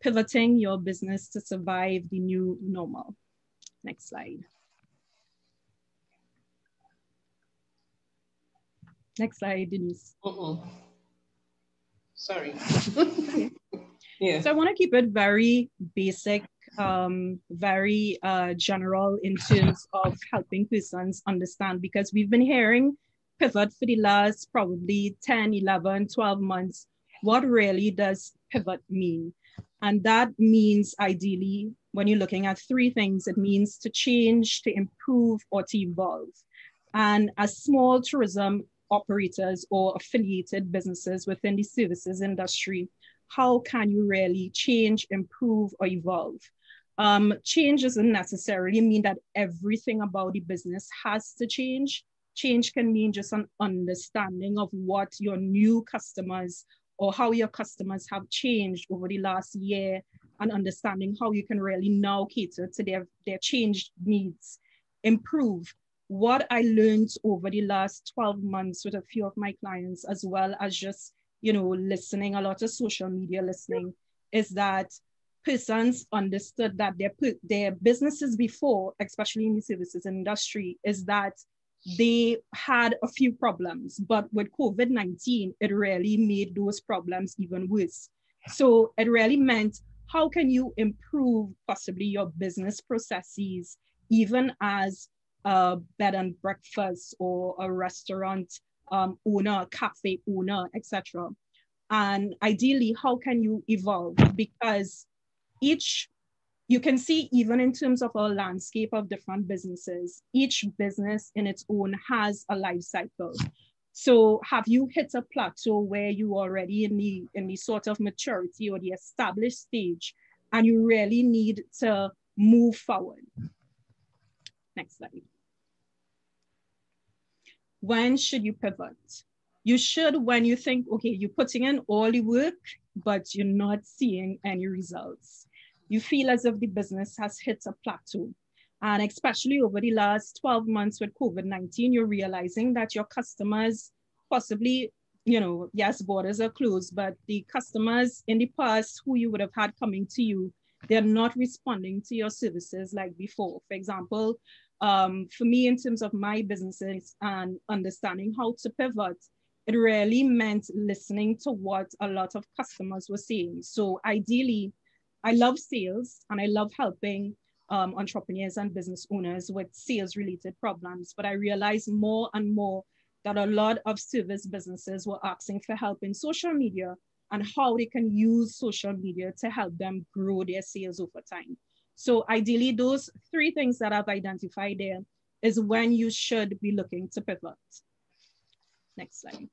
pivoting your business to survive the new normal. Next slide. Next slide, Denise. Sorry. Okay. Yeah. So I want to keep it very basic, very general in terms of helping persons understand, because we've been hearing pivot for the last probably 10, 11, 12 months. What really does pivot mean? And that means ideally, when you're looking at three things, it means to change, to improve, or to evolve. And as small tourism operators or affiliated businesses within the services industry, how can you really change, improve, or evolve? Change doesn't necessarily mean that everything about the business has to change. Change can mean just an understanding of what your new customers or how your customers have changed over the last year, and understanding how you can really now cater to their changed needs. Improve. What I learned over the last 12 months with a few of my clients, as well as just, listening, a lot of social media listening, is that persons understood that their businesses before, especially in the services industry, is that they had a few problems, but with COVID-19, it really made those problems even worse. So it really meant, how can you improve possibly your business processes, even as a bed and breakfast or a restaurant owner, cafe owner, etc. And ideally, how can you evolve? Because you can see, even in terms of our landscape of different businesses, each business in its own has a life cycle. So have you hit a plateau where you are already in the sort of maturity or the established stage, and you really need to move forward? Next slide. When should you pivot? You should when you think, okay, you're putting in all the work, but you're not seeing any results. You feel as if the business has hit a plateau. And especially over the last 12 months with COVID-19, you're realizing that your customers possibly, yes, borders are closed, but the customers in the past who you would have had coming to you, they're not responding to your services like before. For example, for me, in terms of my businesses and understanding how to pivot, it really meant listening to what a lot of customers were saying. So ideally, I love sales and I love helping entrepreneurs and business owners with sales related problems. But I realized more and more that a lot of service businesses were asking for help in social media and how they can use social media to help them grow their sales over time. So ideally, those three things that I've identified there is when you should be looking to pivot. Next slide.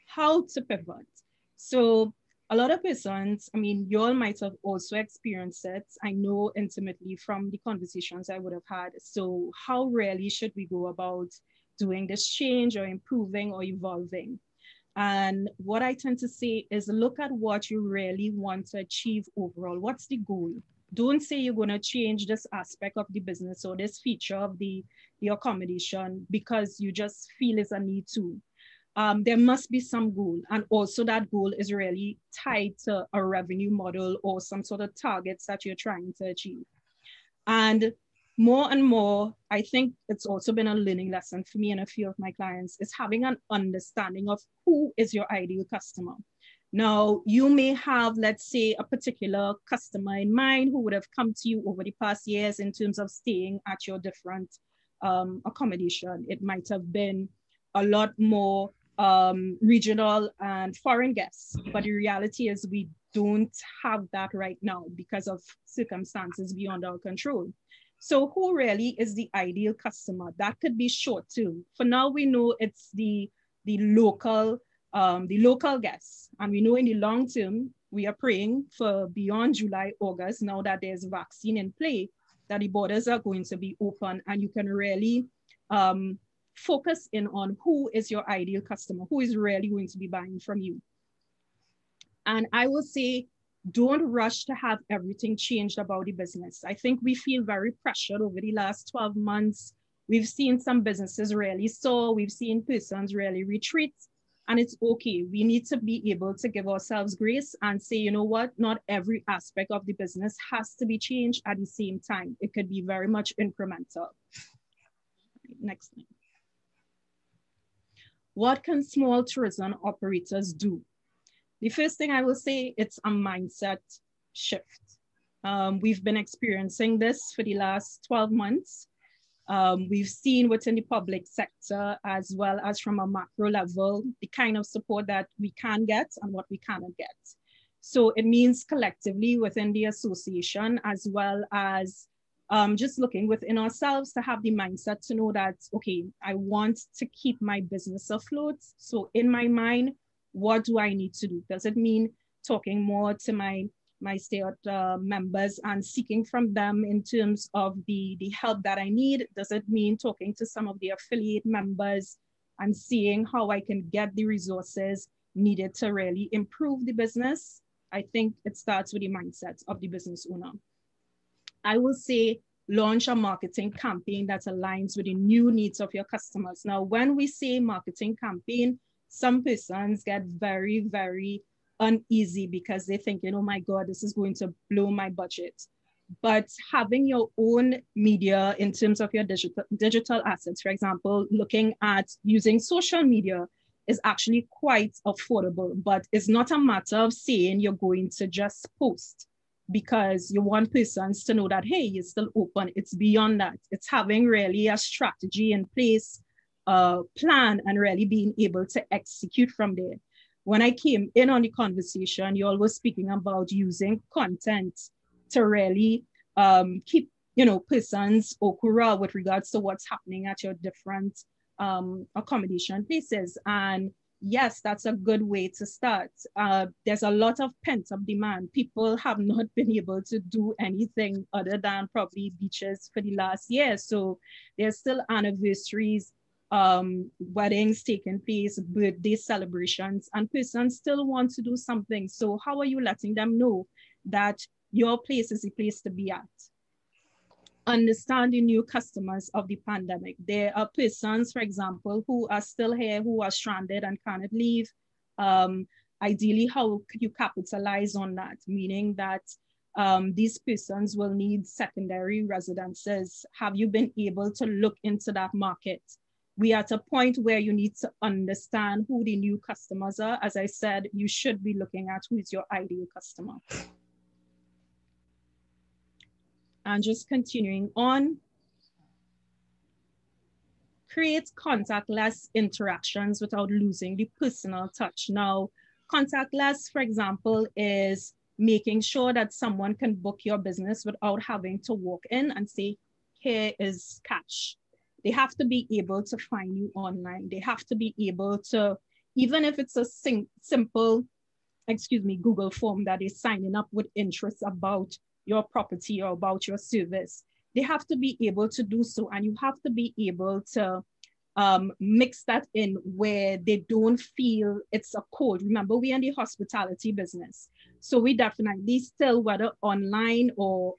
How to pivot. So a lot of persons, you all might have also experienced it. I know intimately from the conversations I would have had. So how really should we go about doing this change or improving or evolving? And what I tend to say is look at what you really want to achieve overall. What's the goal? Don't say you're going to change this aspect of the business or this feature of the accommodation because you just feel it's a need to. There must be some goal. And also that goal is really tied to a revenue model or some sort of targets that you're trying to achieve. And more, I think it's also been a learning lesson for me and a few of my clients, is having an understanding of who is your ideal customer. Now, you may have, let's say, a particular customer in mind who would have come to you over the past years in terms of staying at your different accommodation. It might have been a lot more regional and foreign guests, but the reality is we don't have that right now because of circumstances beyond our control. So who really is the ideal customer? That could be short term. For now, we know it's the local guests. And we know in the long term, we are praying for beyond July, August, now that there's vaccine in play, that the borders are going to be open and you can really focus in on who is your ideal customer, who is really going to be buying from you. And I will say, don't rush to have everything changed about the business. I think we feel very pressured over the last 12 months. We've seen some businesses really soar. We've seen persons really retreat. And it's okay. We need to be able to give ourselves grace and say, you know what, not every aspect of the business has to be changed at the same time. It could be very much incremental. Next slide. What can small tourism operators do? The first thing I will say, it's a mindset shift. We've been experiencing this for the last 12 months. We've seen within the public sector, as well as from a macro level, the kind of support that we can get and what we cannot get. So it means collectively within the association, as well as just looking within ourselves to have the mindset to know that, okay, I want to keep my business afloat. So in my mind, what do I need to do? Does it mean talking more to my state members and seeking from them in terms of the help that I need? Does it mean talking to some of the affiliate members and seeing how I can get the resources needed to really improve the business? I think it starts with the mindset of the business owner. I will say launch a marketing campaign that aligns with the new needs of your customers. Now, when we say marketing campaign, some persons get very, very uneasy because they're thinking, oh my God, this is going to blow my budget. But having your own media in terms of your digital assets, for example, looking at using social media is actually quite affordable, but it's not a matter of saying you're going to just post because you want persons to know that, hey, you're still open. It's beyond that. It's having really a strategy in place, plan, and really being able to execute from there. When I came in on the conversation, you all were speaking about using content to really keep, persons okura with regards to what's happening at your different accommodation places. And yes, that's a good way to start. There's a lot of pent-up demand. People have not been able to do anything other than probably beaches for the last year. So there's still anniversaries, weddings taking place, birthday celebrations, and persons still want to do something. So how are you letting them know that your place is the place to be at? Understanding new customers of the pandemic. There are persons, for example, who are still here, who are stranded and cannot leave. Ideally, how could you capitalize on that? Meaning that these persons will need secondary residences. Have you been able to look into that market? We are at a point where you need to understand who the new customers are. As I said, you should be looking at who is your ideal customer. And just continuing on, create contactless interactions without losing the personal touch. Now, contactless, for example, is making sure that someone can book your business without having to walk in and say, here is cash. They have to be able to find you online. They have to be able to, even if it's a simple, Google form that is signing up with interest about your property or about your service, they have to be able to do so. And you have to be able to mix that in where they don't feel it's a code. Remember, we're in the hospitality business. So we definitely still, whether online or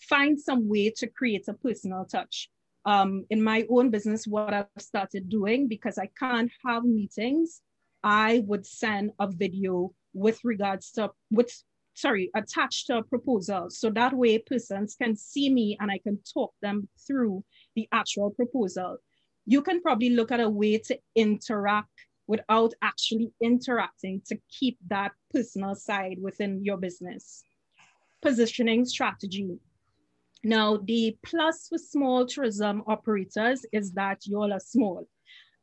find some way to create a personal touch. In my own business, what I've started doing, because I can't have meetings, I would send a video with regards to, attached to a proposal. So that way persons can see me and I can talk them through the actual proposal. You can probably look at a way to interact without actually interacting to keep that personal side within your business. Positioning strategy. Now, the plus for small tourism operators is that you all are small.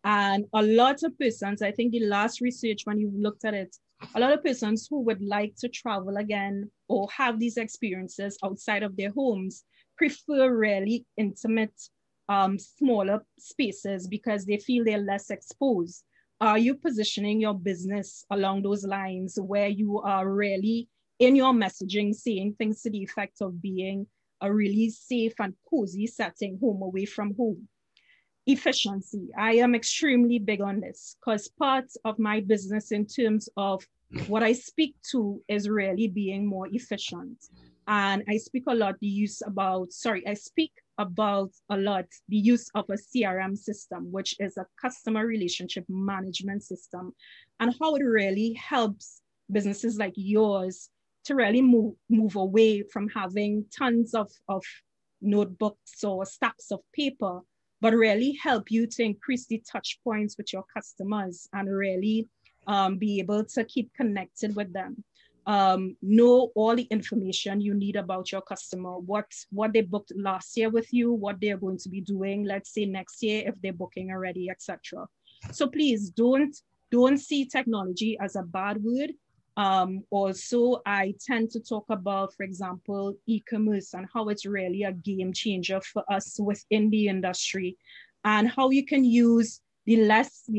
And a lot of persons, I think the last research when you looked at it, a lot of persons who would like to travel again or have these experiences outside of their homes prefer really intimate, smaller spaces because they feel they're less exposed. Are you positioning your business along those lines where you are really in your messaging saying things to the effect of being a really safe and cozy setting, home away from home? Efficiency. I am extremely big on this because part of my business in terms of what I speak to is really being more efficient. And I speak a lot I speak about a lot the use of a CRM system, which is a customer relationship management system, and how it really helps businesses like yours to really move away from having tons of notebooks or stacks of paper, but really help you to increase the touch points with your customers and really be able to keep connected with them. Know all the information you need about your customer, what they booked last year with you, what they're going to be doing, let's say next year if they're booking already, etc. So please don't see technology as a bad word. Also, I tend to talk about, for example, e-commerce and how it's really a game changer for us within the industry, and how you can use the less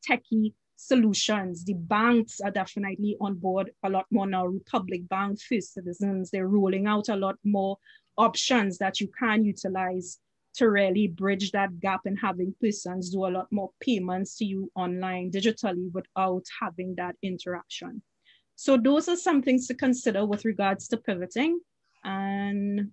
techy solutions. The banks are definitely on board a lot more now. Republic Bank, First Citizens, they're rolling out a lot more options that you can utilize to really bridge that gap and having persons do a lot more payments to you online digitally without having that interaction. So those are some things to consider with regards to pivoting. And